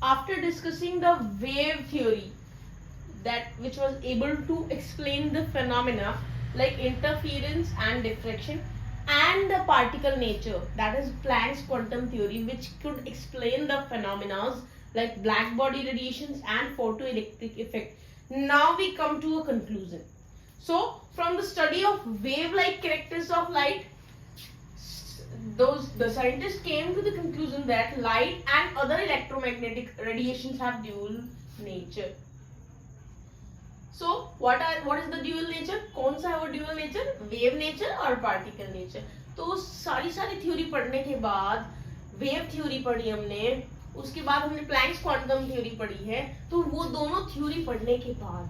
After discussing the wave theory, that which was able to explain the phenomena like interference and diffraction, and the particle nature, that is Planck's quantum theory, which could explain the phenomena like black body radiations and photoelectric effect. Now we come to a conclusion. So from the study of wave-like characters of light, the scientists came to the conclusion that light and other electromagnetic radiations have dual nature. So what is the dual nature? कौन सा है वो dual nature? Wave nature और particle nature. तो सारी theory पढ़ने के बाद, वेव थ्योरी पढ़ी हमने, उसके बाद हमने प्लैंक्स क्वांटम थ्योरी पढ़ी है. तो वो दोनों थ्योरी पढ़ने के बाद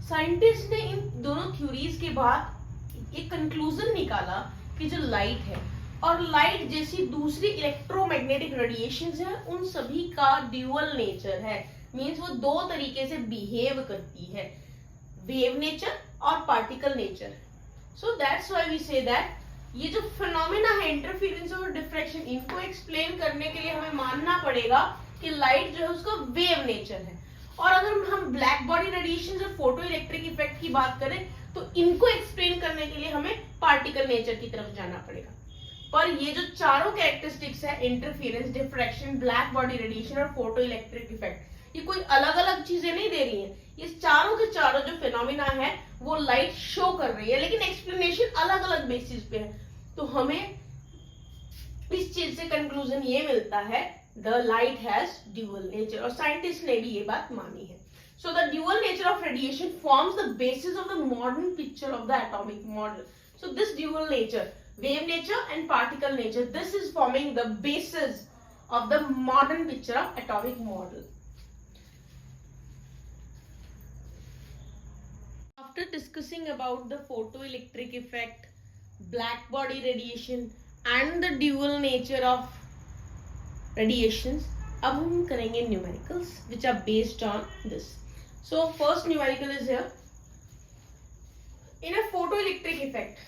साइंटिस्ट ने इन दोनों थ्योरीज के बाद एक कंक्लूजन निकाला कि जो लाइट है और लाइट जैसी दूसरी इलेक्ट्रोमैग्नेटिक रेडिएशंस है, उन सभी का ड्यूअल नेचर है. मींस वो दो तरीके से बिहेव करती है, वेव नेचर और particle nature. So that's why we say that ये जो फिनोमेना है इंटरफेरेंस और डिफ्रैक्शन, इनको एक्सप्लेन करने के लिए हमें मानना पड़ेगा कि लाइट जो है उसका वेव नेचर है. और अगर हम ब्लैक बॉडी रेडिएशन और फोटो इलेक्ट्रिक इफेक्ट की बात करें तो इनको एक्सप्लेन करने के लिए हमें पार्टिकल नेचर की तरफ जाना पड़ेगा. पर ये जो चारों कैरेक्टरिस्टिक्स है, interference, diffraction, black body radiation और फोटो इलेक्ट्रिक इफेक्ट, ये कोई अलग अलग चीजें नहीं दे रही हैं. ये चारों के चारों जो फिनोमिना है वो लाइट शो कर रही है, लेकिन एक्सप्लेनेशन अलग अलग बेसिस पे है. तो हमें इस चीज से कंक्लूजन ये मिलता है, the light has dual nature, और साइंटिस्ट ने भी ये बात मानी है. So the dual nature of radiation forms the basis of the modern picture of the atomic model. So this dual nature, wave nature and particle nature, this is forming the basis of the modern picture of atomic model. After discussing about the photoelectric effect, black body radiation and the dual nature of radiations, अब हम करेंगे numericals which are based on this. So first numerical is here. In a photoelectric effect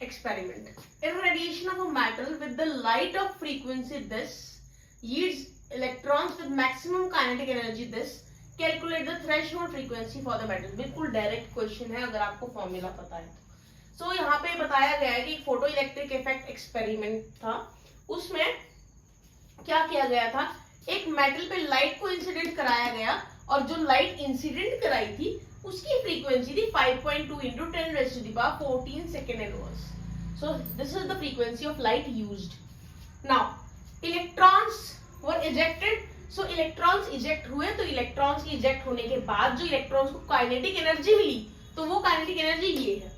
experiment, irradiation of a metal with the light of frequency this yields electrons with maximum kinetic energy this. Calculate the threshold frequency for the metal. बिल्कुल direct question है अगर आपको formula पता है. सो यहाँ पे बताया गया है कि फोटो इलेक्ट्रिक इफेक्ट एक्सपेरिमेंट था. उसमें क्या किया गया था, एक मेटल पे लाइट को इंसिडेंट कराया गया और जो लाइट इंसिडेंट कराई थी उसकी फ्रीक्वेंसी थी 5.2 into 10⁻14 second inverse. So this is the frequency of light used. Now electrons were ejected. So electrons eject हुए, तो electrons की eject होने के बाद जो electrons को काइनेटिक एनर्जी मिली, तो वो काइनेटिक एनर्जी ये है.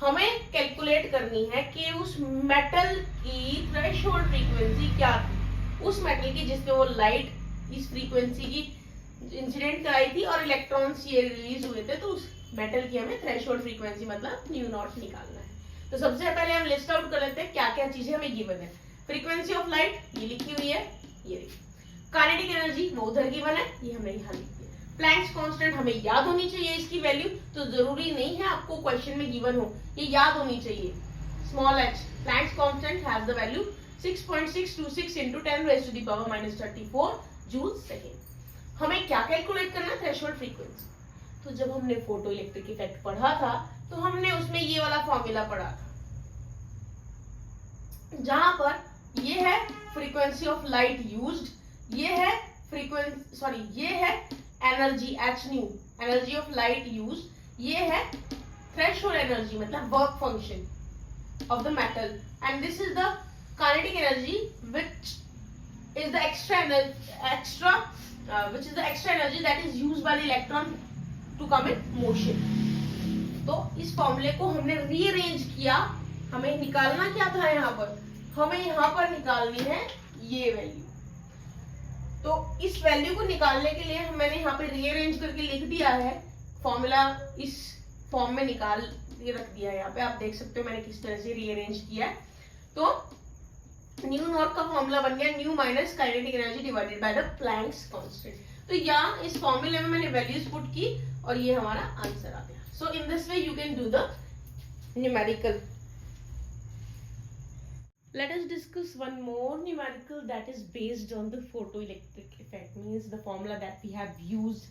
हमें कैलकुलेट करनी है कि उस मेटल की थ्रेशोल्ड फ्रीक्वेंसी क्या थी, उस मेटल की जिसपे वो लाइट इस फ्रीक्वेंसी की इंसिडेंट कराई थी और इलेक्ट्रॉन्स ये रिलीज हुए थे, तो उस मेटल की हमें थ्रेशोल्ड फ्रीक्वेंसी मतलब न्यू नॉट निकालना है. तो सबसे पहले हम लिस्ट आउट कर लेते हैं क्या क्या चीजें हमें गिवन है. फ्रीक्वेंसी ऑफ लाइट ये लिखी हुई है, ये देखिए. काइनेटिक एनर्जी वो उधर गिवन है, ये हमने यहाँ लिखी है. प्लैंक्स कांस्टेंट हमें याद होनी चाहिए इसकी वैल्यू, तो जरूरी नहीं है आपको क्वेश्चन में गिवन हो, ये याद होनी चाहिए. Small h, Planck's constant has the value 6.626 into 10⁻⁻34 joules second. हमें क्या कैलकुलेट करना है, थ्रेशोल्ड फ्रीक्वेंसी. तो जब हमने फोटो इलेक्ट्रिक इफेक्ट पढ़ा था तो हमने उसमें ये वाला फॉर्मूला पढ़ा था, जहां पर ये है फ्रीक्वेंसी ऑफ लाइट यूज्ड, ये है फ्रीक्वेंसी सॉरी ये है energy h new, energy of light used, ये है थ्रेशोल्ड एनर्जी मतलब work function of the metal, and this is the kinetic energy which is the extra energy that is used by the electron to come in motion. तो इस फॉर्मूले को हमने rearrange किया. हमें निकालना क्या था यहाँ पर, हमें यहाँ पर निकालनी है ये वैल्यू. तो इस वैल्यू को निकालने के लिए मैंने यहाँ पे रीअरेंज करके लिख दिया है फॉर्मूला, इस फॉर्म में निकाल के रख दिया है. यहाँ पे आप देख सकते हो मैंने किस तरह से रीअरेंज किया है. तो न्यू नॉट का फॉर्मूला बन गया new minus kinetic energy divided by the Planck's constant. तो यहाँ इस फॉर्मूले में मैंने वैल्यूज पुट की और ये हमारा आंसर आ गया. So in this way you can do the numerical. Let us discuss one more numerical that is based on the photoelectric effect, means the formula that we have used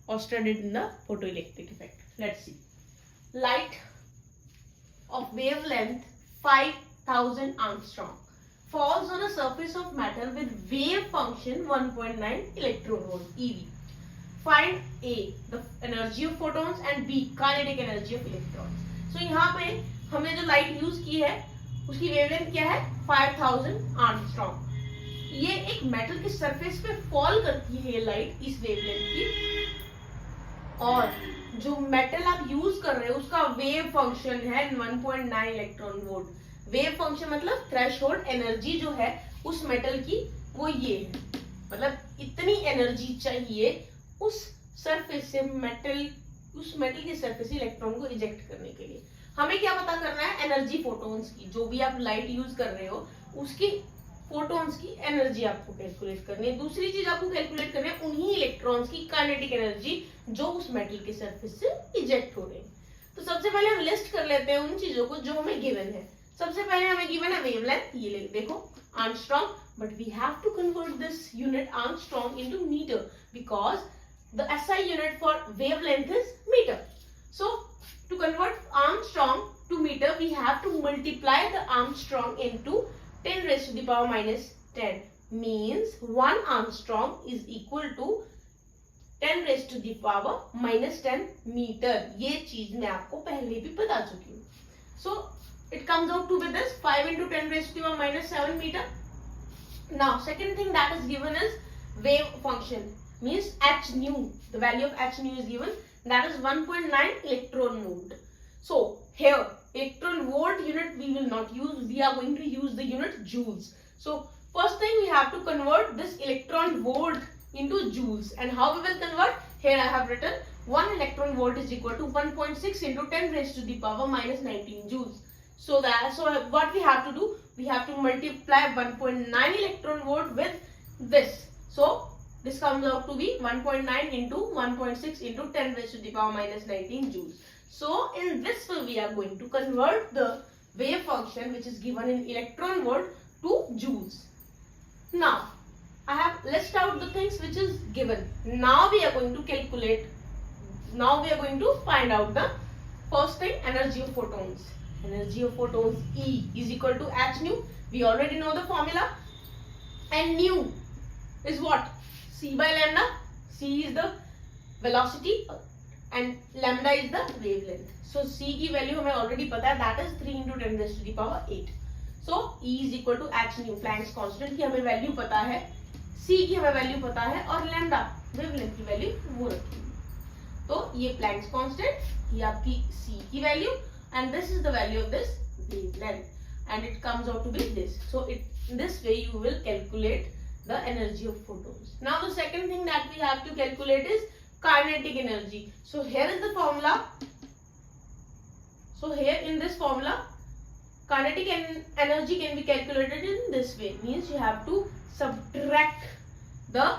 or studied in the photoelectric effect. Let's see. Light of wavelength 5000 angstrom falls on a surface of metal with wave function 1.9 electron volt eV. Find A the energy of photons and B kinetic energy of electrons. So यहाँ पे हमने जो light use की है उसकी wavelength क्या है 5000 Armstrong. ये एक मेटल के सरफेस पे फॉल करती है ये लाइट इस वेवलेंथ की, और जो मेटल आप यूज कर रहे हो उसका वेव फंक्शन है 1.9 इलेक्ट्रॉन वोल्ट. वेव फंक्शन मतलब थ्रेशोल्ड एनर्जी जो है उस मेटल की वो ये है, मतलब इतनी एनर्जी चाहिए उस सरफेस से उस मेटल के सरफेस से इलेक्ट्रॉन को इजेक्ट करने के लिए. हमें क्या पता करना है, एनर्जी फोटॉन्स की. जो भी आप लाइट यूज कर रहे हो उसकी फोटॉन्स की एनर्जी आपको कैलकुलेट करनी है. दूसरी चीज आपको कैलकुलेट करनी है उन्हीं इलेक्ट्रॉन्स की काइनेटिक एनर्जी जो उस मेटल के सरफेस से इजेक्ट हो रही है. तो सबसे पहले हम लिस्ट कर लेते हैं उन चीजों को जो हमें गिवन है. सबसे पहले हमें गिवन है वेवलेंथ, ये ले देखो angstrom, but we have to convert this unit angstrom into metre because the SI unit for wavelength is meter. So to convert Armstrong to meter, we have to multiply the Armstrong into 10 raised to the power minus 10. Means 1 Armstrong is equal to 10 raised to the power minus 10 meter. ये चीज मैं आपको पहले भी बता चुकी हूँ. So it comes out to be this 5 into 10 raised to the power minus 7 meter. Now second thing that is given is wave function. Means h nu, the value of h nu is given, that is 1.9 electron volt. So here electron volt unit we will not use, we are going to use the unit joules. So first thing we have to convert this electron volt into joules, and how we will convert, here I have written 1 electron volt is equal to 1.6 into 10 raised to the power minus 19 joules. So what we have to do, we have to multiply 1.9 electron volt with this. So this comes out to be 1.9 into 1.6 into 10 raised to the power minus 19 joules. So in this way we are going to convert the wave function which is given in electron volt to joules. Now I have listed out the things which is given. Now we are going to calculate, now we are going to find out the first thing, energy of photons. Energy of photons E is equal to h nu. We already know the formula, and nu is what? C by lambda. C is the velocity and lambda is the wavelength. So C की value हमें already पता है, that is 3 into 10 raised to the power 8. So E is equal to h nu, Planck's constant की हमें value पता है, C की हमें वैल्यू पता है, और lambda wavelength की वैल्यू वो रखी है. तो ये Planck's constant, ये आपकी C की value, and this is the value of this wavelength, and it comes out to be this. So in this way you will calculate the energy of photons. Now the second thing that we have to calculate is kinetic energy. So here is the formula. So here in this formula, kinetic energy can be calculated in this way. Means you have to subtract the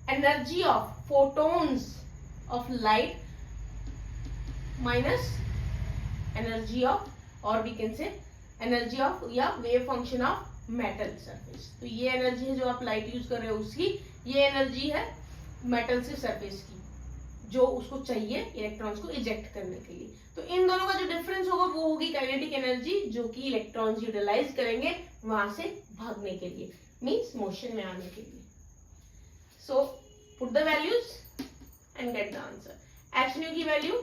energy of photons of light minus energy of, or we can say energy of या wave function of metal surface. तो ये energy है जो आप light use कर रहे हो उसकी, ये एनर्जी है मेटल से सरफेस की जो उसको चाहिए इलेक्ट्रॉन्स को इजेक्ट करने के लिए. तो इन दोनों का जो डिफरेंस होगा वो होगी काइनेटिक एनर्जी, जो कि इलेक्ट्रॉन्स यूटिलाइज करेंगे वहां से भागने के लिए, मींस मोशन में आने के लिए. So put the values and gate the answer. H new की वैल्यू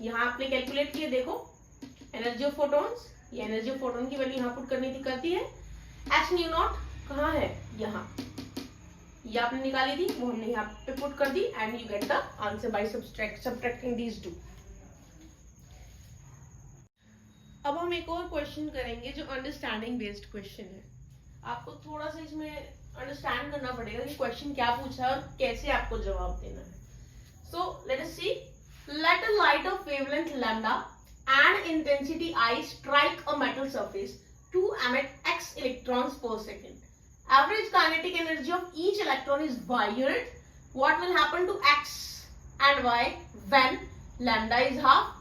यहाँ आपने कैलकुलेट की है, देखो एनर्जी ऑफ फोटॉन्स, ये एनर्जी ऑफ फोटोन की वैल्यू यहाँ पुट करनी थी, करती है. एच न्यू नॉट कहाँ है, यहाँ, ये आपने निकाली थी, वो हमने यहाँ पे पुट कर दी, and you get the answer by subtracting these two. अब हम एक और क्वेश्चन करेंगे जो अंडरस्टैंडिंग बेस्ड क्वेश्चन है. आपको थोड़ा सा इसमें अंडरस्टैंड करना पड़ेगा कि क्वेश्चन क्या पूछा है और कैसे आपको जवाब देना है. So let us see. Let a light of wavelength lambda and intensity I strike a metal surface to emit x electrons per second. Average kinetic energy of each electron is y unit. What will happen to x and y when lambda is half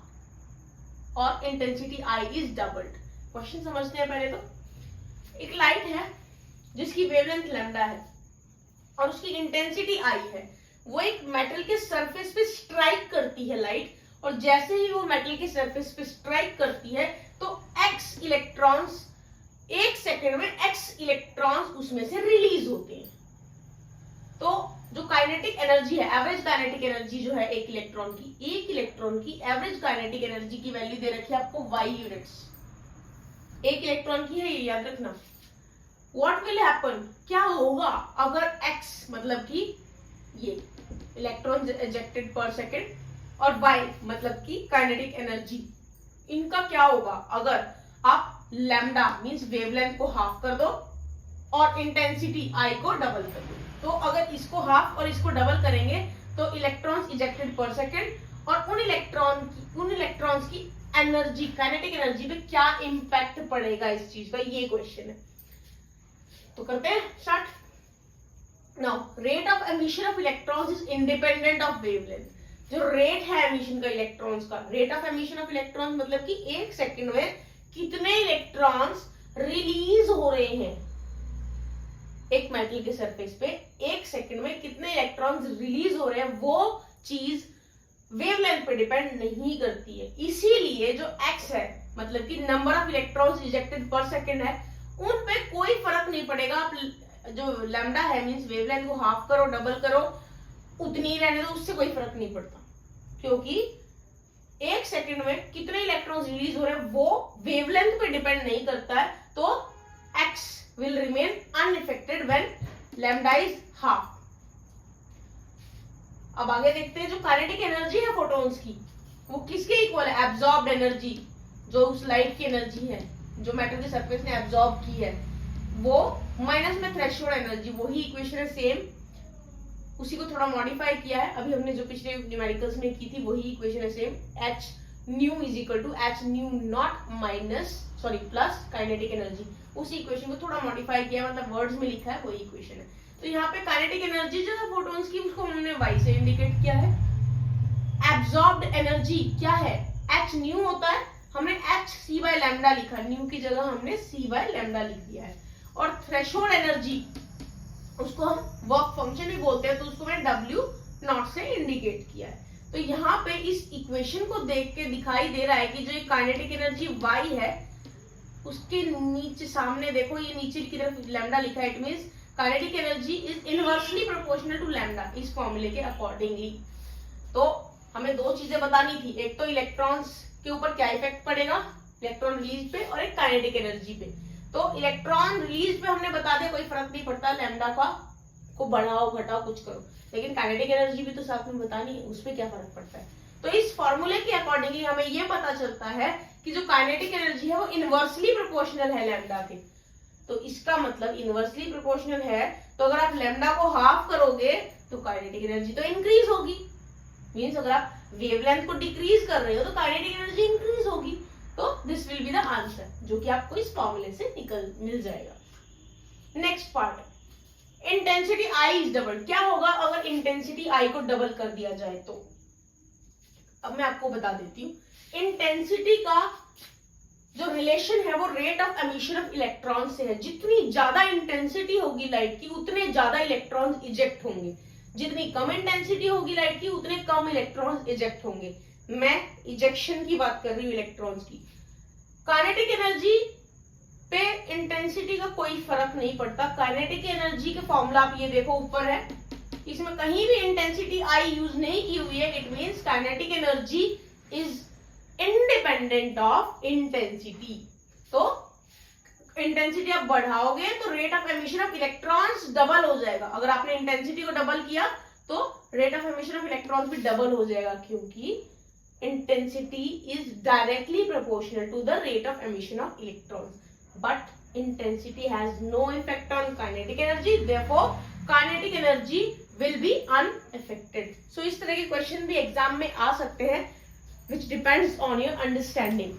or intensity I is doubled? Question समझते हैं पहले तो. एक light है जिसकी wavelength lambda है और उसकी इंटेंसिटी आई है, वो एक मेटल के सरफेस पे स्ट्राइक करती है लाइट, और जैसे ही वो मेटल के सरफेस पे स्ट्राइक करती है तो एक्स इलेक्ट्रॉन्स, एक सेकेंड में एक्स इलेक्ट्रॉन्स उसमें से रिलीज होते हैं। तो जो काइनेटिक एनर्जी है, एवरेज काइनेटिक एनर्जी जो है एक इलेक्ट्रॉन की एवरेज काइनेटिक एनर्जी की वैल्यू दे रखी है आपको y यूनिट्स, एक इलेक्ट्रॉन की है, ये याद रखना। व्हाट विल हैपन, क्या होगा अगर x मतलब कि ये इलेक्ट्रॉन इजेक्टेड पर सेकेंड और y मतलब कि काइनेटिक एनर्जी, इनका क्या होगा अगर आप लैम्डा मींस वेवलेंथ को हाफ कर दो और इंटेंसिटी I को डबल कर दो। तो अगर इसको हाफ और इसको डबल करेंगे तो इलेक्ट्रॉन्स इजेक्टेड पर सेकेंड और उन इलेक्ट्रॉन्स की एनर्जी, काइनेटिक एनर्जी पे क्या इंपैक्ट पड़ेगा इस चीज का, ये क्वेश्चन है। तो करते हैं start. Now rate of emission of electrons is independent of wavelength. जो रेट है एमिशन का इलेक्ट्रॉन्स का, rate of emission of electrons मतलब कि एक सेकंड में कितने इलेक्ट्रॉन्स रिलीज हो रहे हैं एक मेटल के सरफेस पे, एक सेकंड में कितने इलेक्ट्रॉन्स रिलीज हो रहे हैं, वो चीज वेवलेंथ पे डिपेंड नहीं करती है। इसीलिए जो x है मतलब कि नंबर ऑफ इलेक्ट्रॉन्स इजेक्टेड पर सेकंड है, उन पे कोई फर्क नहीं पड़ेगा। आप जो लैम्डा है मींस वेवलेंथ को हाफ करो डबल करो उतनी रहने दो, उससे कोई फर्क नहीं पड़ता, क्योंकि एक सेकंड में कितने इलेक्ट्रॉन्स रिलीज हो रहे हैं वो वेवलेंथ पे डिपेंड नहीं करता है। तो x will remain unaffected when lambda is half। अब आगे देखते हैं जो काइनेटिक एनर्जी है फोटॉन्स की, वो किसके इक्वल है, एब्जॉर्ब्ड एनर्जी, जो उस लाइट की एनर्जी है जो मेटल के सरफेस ने एब्जॉर्ब की है, वो माइनस में थ्रेशोल्ड एनर्जी, वही इक्वेशन है सेम, उसी को थोड़ा मॉडिफाई किया है। अभी हमने जो पिछले न्यूमेरिकल्स में की थी वही इक्वेशन है same, h nu is equal to h nu naught plus kinetic energy, उसी इक्वेशन को थोड़ा मॉडिफाई किया, मतलब वर्ड्स में लिखा है वही इक्वेशन है। तो यहाँ पे काइनेटिक एनर्जी जो है फोटॉन्स की, उसको हमने y से इंडिकेट किया है। एब्जॉर्ब्ड एनर्जी क्या है, h न्यू होता है, हमने h c बाय लैम्डा लिखा, न्यू की जगह हमने c बाय लैम्डा लिख दिया है। और थ्रेशोल्ड एनर्जी उसको हम वर्क फंक्शन भी बोलते हैं, तो उसको मैंने w नॉट से इंडिकेट किया है। तो यहाँ पे इस इक्वेशन को देख के दिखाई दे रहा है कि जो काइनेटिक एनर्जी y है उसके नीचे सामने देखो, ये नीचे की तरफ लैम्डा लिखा है, it means kinetic energy is inversely proportional to lambda इस फॉर्मूले के अकॉर्डिंगली। तो हमें दो चीजें बतानी थी, एक तो इलेक्ट्रॉन्स के ऊपर क्या इफेक्ट पड़ेगा इलेक्ट्रॉन रिलीज पे, और एक काइनेटिक एनर्जी पे। तो इलेक्ट्रॉन रिलीज पे हमने बता दिया कोई फर्क नहीं पड़ता, लैम्डा का को बढ़ाओ घटाओ कुछ करो, लेकिन काइनेटिक एनर्जी भी तो साथ में बतानी है, उसपे क्या फर्क पड़ता है। तो इस फॉर्मूले के अकॉर्डिंगली हमें ये पता चलता है कि जो काइनेटिक एनर्जी है वो इनवर्सली प्रोपोर्शनल है लैम्डा के। तो इसका मतलब इनवर्सली प्रोपोर्शनल है, तो अगर आप लैम्डा को हाफ करोगे तो काइनेटिक एनर्जी तो इंक्रीज होगी, मींस अगर आप वेवलेंथ को डिक्रीज कर रहे हो तो काइनेटिक एनर्जी इंक्रीज होगी। तो this will be the answer, जो कि आपको इस फॉर्मूले से मिल जाएगा। Next part, intensity I is double. क्या होगा अगर इंटेंसिटी I को डबल कर दिया जाए तो? अब मैं आपको बता देती हूँ। इंटेंसिटी का जो रिलेशन है वो rate of emission of electron से है। जितनी ज्यादा इंटेंसिटी होगी लाइट की उतने ज्यादा इलेक्ट्रॉन इजेक्ट होंगे, जितनी कम इंटेंसिटी होगी लाइट की उतने कम इलेक्ट्रॉन इजेक्ट होंगे। मैं इजेक्शन की बात कर रही हूँ इलेक्ट्रॉन्स की। काइनेटिक एनर्जी पे इंटेंसिटी का कोई फर्क नहीं पड़ता। काइनेटिक एनर्जी के फॉर्मूला आप ये देखो ऊपर है, इसमें कहीं भी इंटेंसिटी I यूज नहीं की हुई है। It means kinetic energy is independent of intensity. तो इंटेंसिटी आप बढ़ाओगे तो rate of emission of electrons double हो जाएगा। अगर आपने इंटेंसिटी को डबल किया तो rate of emission of electrons भी डबल हो जाएगा, क्योंकि intensity is directly proportional to the rate of emission of electrons, but intensity has no effect on kinetic energy, therefore kinetic energy will be unaffected. So इस तरह के question भी exam में आ सकते हैं which depends on your understanding.